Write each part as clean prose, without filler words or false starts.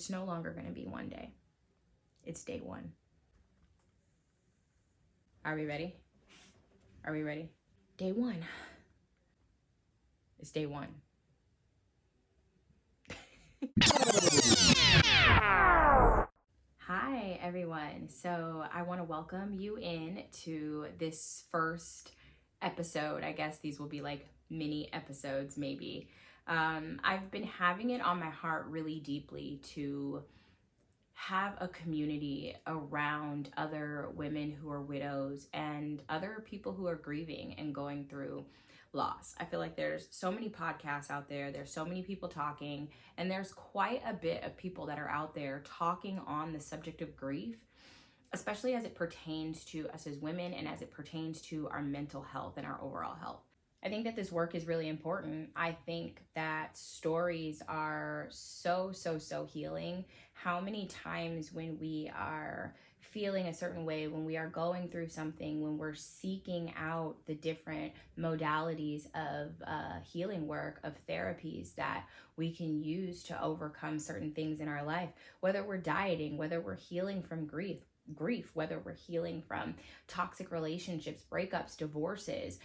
It's no longer going to be one day. It's day one. Are we ready? Are we ready? Day one. It's day one. Hi, everyone. So I want to welcome you in to this first episode. I guess these will be like mini episodes, maybe. I've been having it on my heart really deeply to have a community around other women who are widows and other people who are grieving and going through loss. I feel like there's so many podcasts out there, there's so many people talking, and there's quite a bit of people that are out there talking on the subject of grief, especially as it pertains to us as women and as it pertains to our mental health and our overall health. I think that this work is really important. I think that stories are so healing. How many times when we are feeling a certain way, when we are going through something, when we're seeking out the different modalities of healing work, of therapies that we can use to overcome certain things in our life, whether we're dieting, whether we're healing from grief, whether we're healing from toxic relationships, breakups, divorces,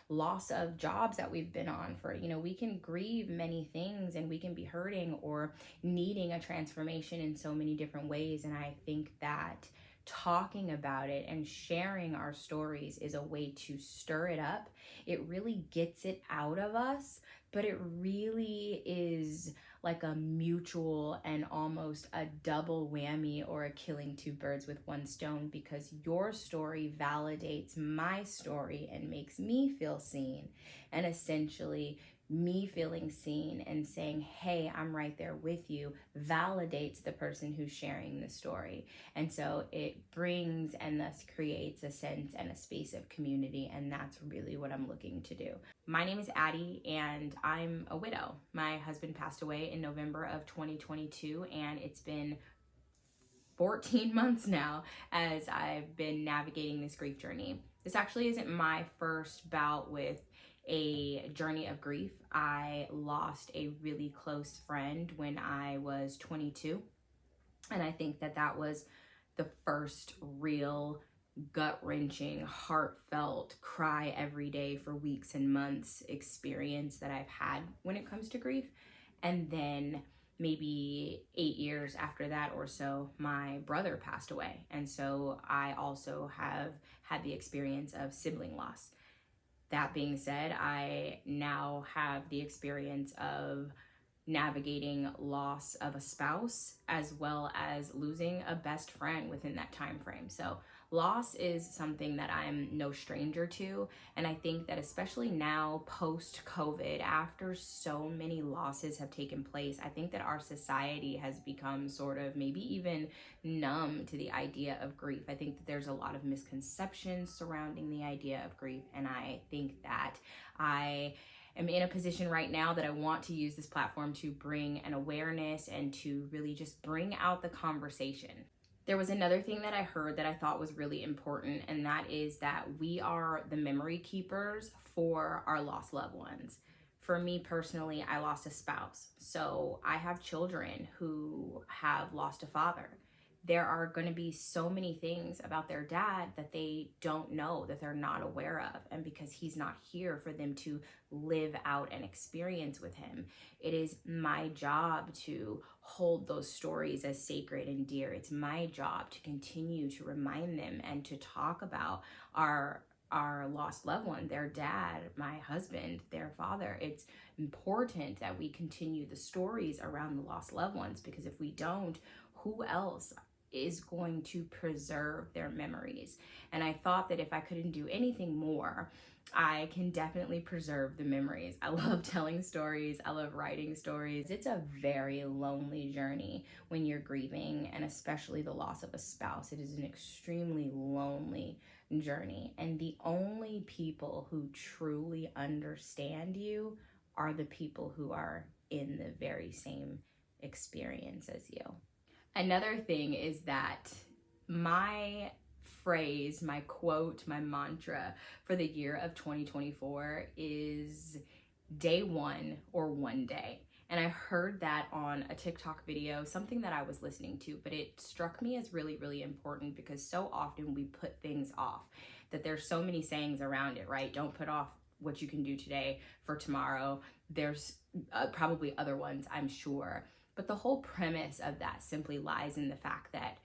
loss of jobs that we've been on for, we can grieve many things and we can be hurting or needing a transformation in so many different ways. And I think that talking about it and sharing our stories is a way to stir it up. It really gets it out of us, but it really is like a mutual and almost a double whammy, or a killing two birds with one stone, because your story validates my story and makes me feel seen. And essentially, me feeling seen and saying, hey, I'm right there with you, validates the person who's sharing the story. And so it brings and thus creates a sense and a space of community. And that's really what I'm looking to do. My name is Addie and I'm a widow. My husband passed away in November of 2022, and it's been 14 months now as I've been navigating this grief journey. This actually isn't my first bout with a journey of grief. I lost a really close friend when I was 22, and I think that that was the first real gut-wrenching, heartfelt, cry every day for weeks and months experience that I've had when it comes to grief. And then maybe 8 years after that or so, my brother passed away. And so I also have had the experience of sibling loss. That being said, I now have the experience of navigating loss of a spouse, as well as losing a best friend within that time frame. So loss is something that I'm no stranger to. And I think that especially now post-COVID, after so many losses have taken place, I think that our society has become sort of maybe even numb to the idea of grief. I think that there's a lot of misconceptions surrounding the idea of grief. And I think that I am in a position right now that I want to use this platform to bring an awareness and to really just bring out the conversation. There was another thing that I heard that I thought was really important, and that is that we are the memory keepers for our lost loved ones. For me personally, I lost a spouse. So I have children who have lost a father. There are going to be so many things about their dad that they don't know, that they're not aware of. And because he's not here for them to live out and experience with him, it is my job to hold those stories as sacred and dear. It's my job to continue to remind them and to talk about our lost loved one, their dad, my husband, their father. It's important that we continue the stories around the lost loved ones, because if we don't, who else is going to preserve their memories? And I thought that if I couldn't do anything more, I can definitely preserve the memories. I love telling stories. I love writing stories. It's a very lonely journey when you're grieving, and especially the loss of a spouse. It is an extremely lonely journey. And the only people who truly understand you are the people who are in the very same experience as you. Another thing is that my phrase, my quote, my mantra for the year of 2024 is day one or one day. And I heard that on a TikTok video, something that I was listening to, but it struck me as really, really important because so often we put things off, that there's so many sayings around it, right? Don't put off what you can do today for tomorrow. There's probably other ones, I'm sure. But the whole premise of that simply lies in the fact that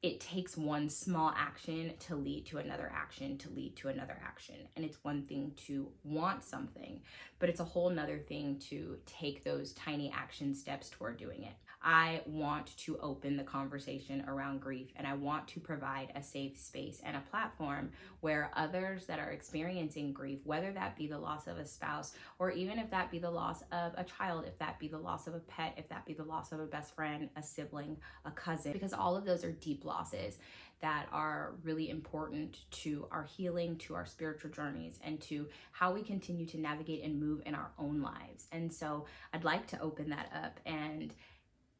it takes one small action to lead to another action, to lead to another action. And it's one thing to want something, but it's a whole nother thing to take those tiny action steps toward doing it. I want to open the conversation around grief, and I want to provide a safe space and a platform where others that are experiencing grief, whether that be the loss of a spouse, or even if that be the loss of a child, if that be the loss of a pet, if that be the loss of a best friend, a sibling, a cousin, because all of those are deep losses that are really important to our healing, to our spiritual journeys, and to how we continue to navigate and move in our own lives. And so I'd like to open that up and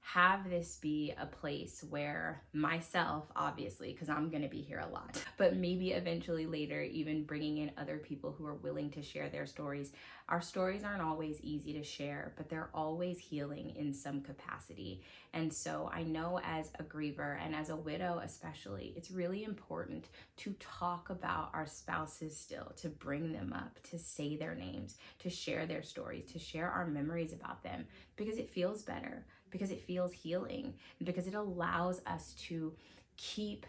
have this be a place where myself, obviously, because I'm going to be here a lot, but maybe eventually later, even bringing in other people who are willing to share their stories. Our stories aren't always easy to share, but they're always healing in some capacity. And so I know as a griever and as a widow especially, it's really important to talk about our spouses still, to bring them up, to say their names, to share their stories, to share our memories about them, because it feels better, because it feels healing, because it allows us to keep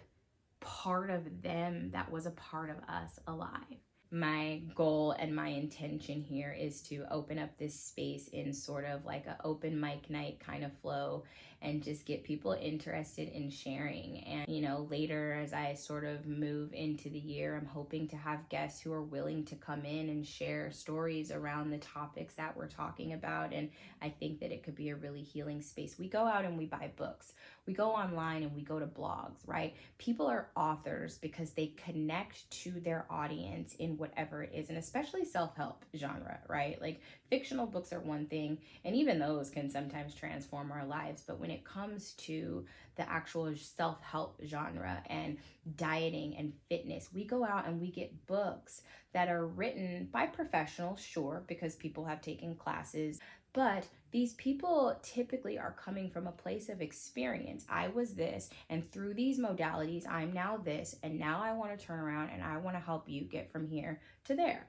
part of them that was a part of us alive. My goal and my intention here is to open up this space in sort of like an open mic night kind of flow and just get people interested in sharing. And, you know, later as I sort of move into the year, I'm hoping to have guests who are willing to come in and share stories around the topics that we're talking about. And I think that it could be a really healing space. We go out and we buy books. We go online and we go to blogs, right? People are authors because they connect to their audience in whatever it is, and especially self-help genre, right? Like fictional books are one thing, and even those can sometimes transform our lives. But when it comes to the actual self-help genre and dieting and fitness, we go out and we get books that are written by professionals, sure, because people have taken classes, but these people typically are coming from a place of experience. I was this, and through these modalities, I'm now this, and now I want to turn around and I want to help you get from here to there.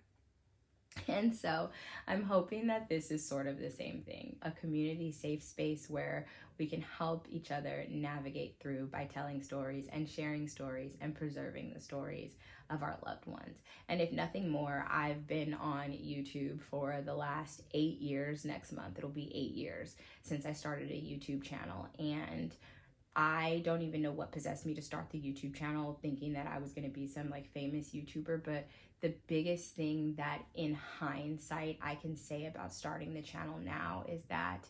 And so I'm hoping that this is sort of the same thing, a community safe space where we can help each other navigate through by telling stories and sharing stories and preserving the stories of our loved ones. And if nothing more, I've been on YouTube for the last 8 years. Next month, it'll be 8 years since I started a YouTube channel. And I don't even know what possessed me to start the YouTube channel thinking that I was going to be some like famous YouTuber, but the biggest thing that in hindsight I can say about starting the channel now is that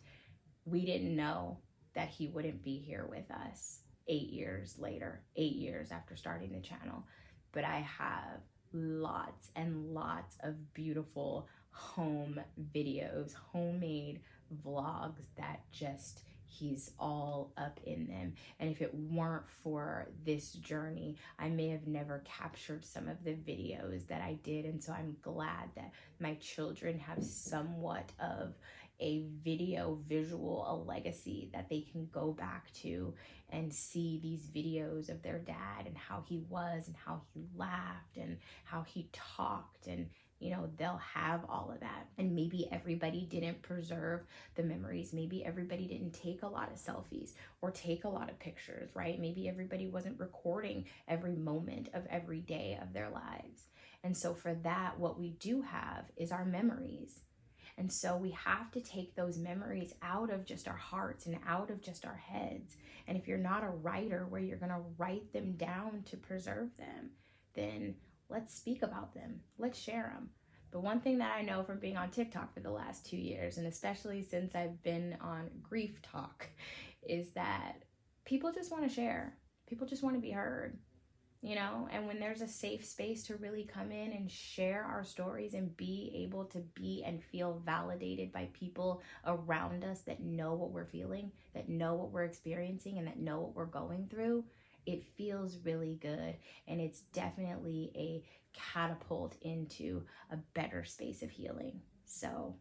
we didn't know that he wouldn't be here with us 8 years later, 8 years after starting the channel. But I have lots and lots of beautiful home videos, homemade vlogs that just he's all up in them. And if it weren't for this journey, I may have never captured some of the videos that I did. And so I'm glad that my children have somewhat of a visual, a legacy that they can go back to and see these videos of their dad and how he was and how he laughed and how he talked, and you know, they'll have all of that. And maybe everybody didn't preserve the memories. Maybe everybody didn't take a lot of selfies or take a lot of pictures, right? Maybe everybody wasn't recording every moment of every day of their lives. And so for that, what we do have is our memories. And so we have to take those memories out of just our hearts and out of just our heads. And if you're not a writer where you're going to write them down to preserve them, then let's speak about them. Let's share them. The one thing that I know from being on TikTok for the last 2 years, and especially since I've been on Grief Talk, is that people just want to share. People just want to be heard, you know? And when there's a safe space to really come in and share our stories and be able to be and feel validated by people around us that know what we're feeling, that know what we're experiencing, and that know what we're going through, it feels really good, and it's definitely a catapult into a better space of healing. So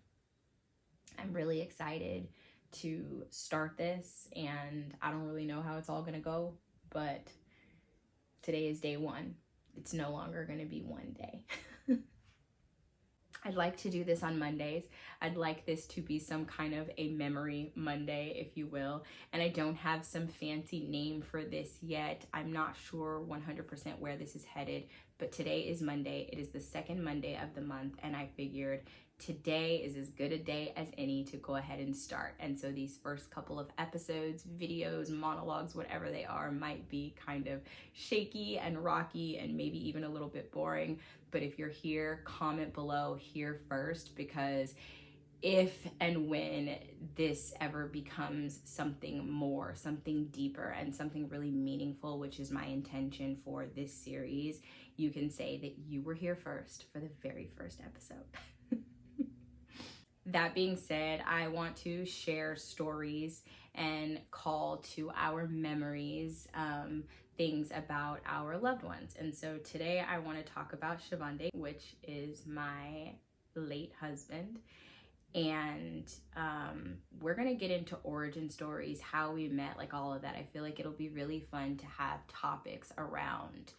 I'm really excited to start this, and I don't really know how it's all gonna go, but today is day one. It's no longer gonna be one day. I'd like to do this on Mondays. I'd like this to be some kind of a memory Monday, if you will. And I don't have some fancy name for this yet. I'm not sure 100% where this is headed, but today is Monday. It is the second Monday of the month, and I figured today is as good a day as any to go ahead and start. And so these first couple of episodes, videos, monologues, whatever they are, might be kind of shaky and rocky and maybe even a little bit boring. But if you're here, comment below here first, because if and when this ever becomes something more, something deeper, and something really meaningful, which is my intention for this series, you can say that you were here first for the very first episode. That being said, I want to share stories and call to our memories, things about our loved ones. And so today I want to talk about Shavonde, which is my late husband. And we're going to get into origin stories, how we met, like all of that. I feel like it'll be really fun to have topics around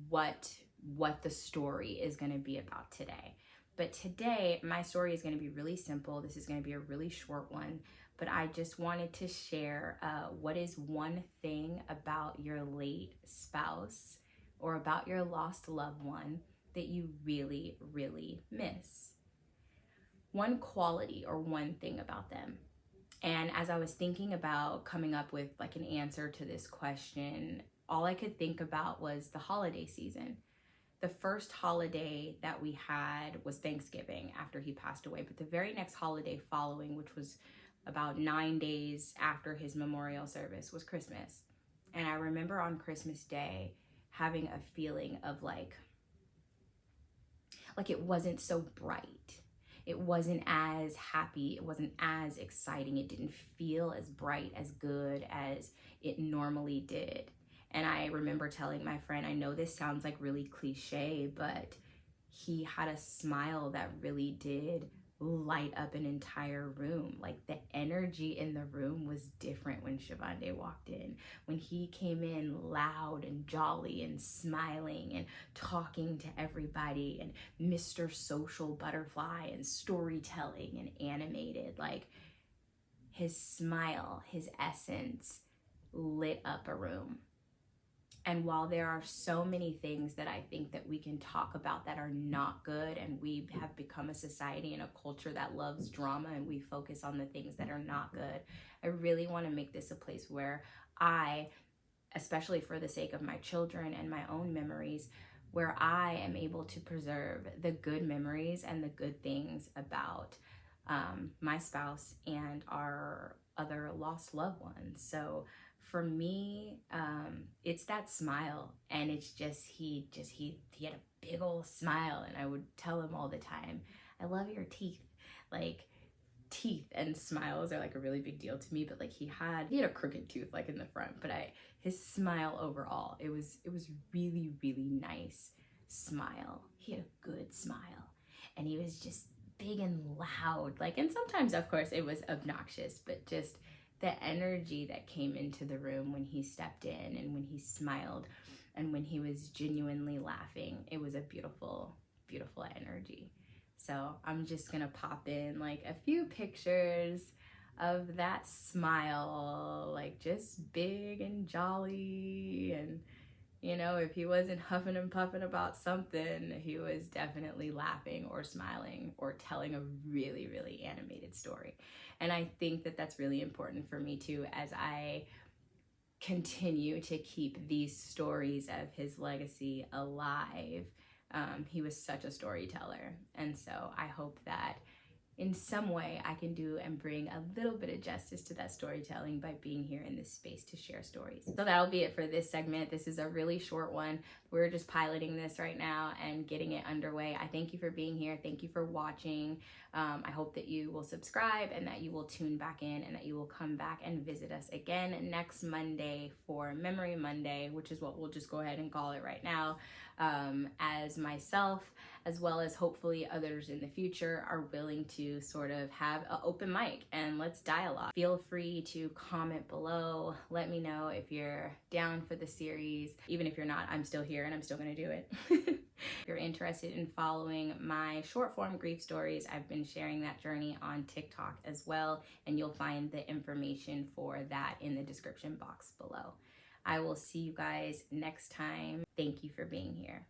what the story is going to be about today. But today, my story is going to be really simple. This is going to be a really short one, but I just wanted to share what is one thing about your late spouse or about your lost loved one that you really, really miss. One quality or one thing about them. And as I was thinking about coming up with like an answer to this question, all I could think about was the holiday season. The first holiday that we had was Thanksgiving after he passed away, but the very next holiday following, which was about 9 days after his memorial service, was Christmas. And I remember on Christmas Day having a feeling of like it wasn't so bright. It wasn't as happy. It wasn't as exciting. It didn't feel as bright, as good as it normally did. And I remember telling my friend, I know this sounds like really cliche, but he had a smile that really did light up an entire room. Like the energy in the room was different when Shavonde walked in. When he came in loud and jolly and smiling and talking to everybody and Mr. Social Butterfly and storytelling and animated, like his smile, his essence lit up a room. And while there are so many things that I think that we can talk about that are not good, and we have become a society and a culture that loves drama and we focus on the things that are not good, I really want to make this a place where I, especially for the sake of my children and my own memories, where I am able to preserve the good memories and the good things about my spouse and our other lost loved ones. So for me, it's that smile, and it's just he had a big old smile, and I would tell him all the time, I love your teeth. Like teeth and smiles are like a really big deal to me, but like he had a crooked tooth like in the front, but his smile overall, it was really, really nice smile. He had a good smile, and he was just big and loud, like, and sometimes of course it was obnoxious, but just the energy that came into the room when he stepped in and when he smiled and when he was genuinely laughing, it was a beautiful, beautiful energy. So I'm just gonna pop in like a few pictures of that smile, like just big and jolly. And you know, if he wasn't huffing and puffing about something, he was definitely laughing or smiling or telling a really, really animated story. And I think that that's really important for me too, as I continue to keep these stories of his legacy alive. He was such a storyteller. And so I hope that in some way I can do and bring a little bit of justice to that storytelling by being here in this space to share stories. So that'll be it for this segment. This is a really short one. We're just piloting this right now and getting it underway. I thank you for being here. Thank you for watching. I hope that you will subscribe and that you will tune back in and that you will come back and visit us again next Monday for Memory Monday, which is what we'll just go ahead and call it right now, as myself, as well as hopefully others in the future are willing to sort of have an open mic and let's dialogue. Feel free to comment below. Let me know if you're down for the series. Even if you're not, I'm still here and I'm still gonna do it. If you're interested in following my short form grief stories, I've been sharing that journey on TikTok as well, and you'll find the information for that in the description box below. I will see you guys next time. Thank you for being here.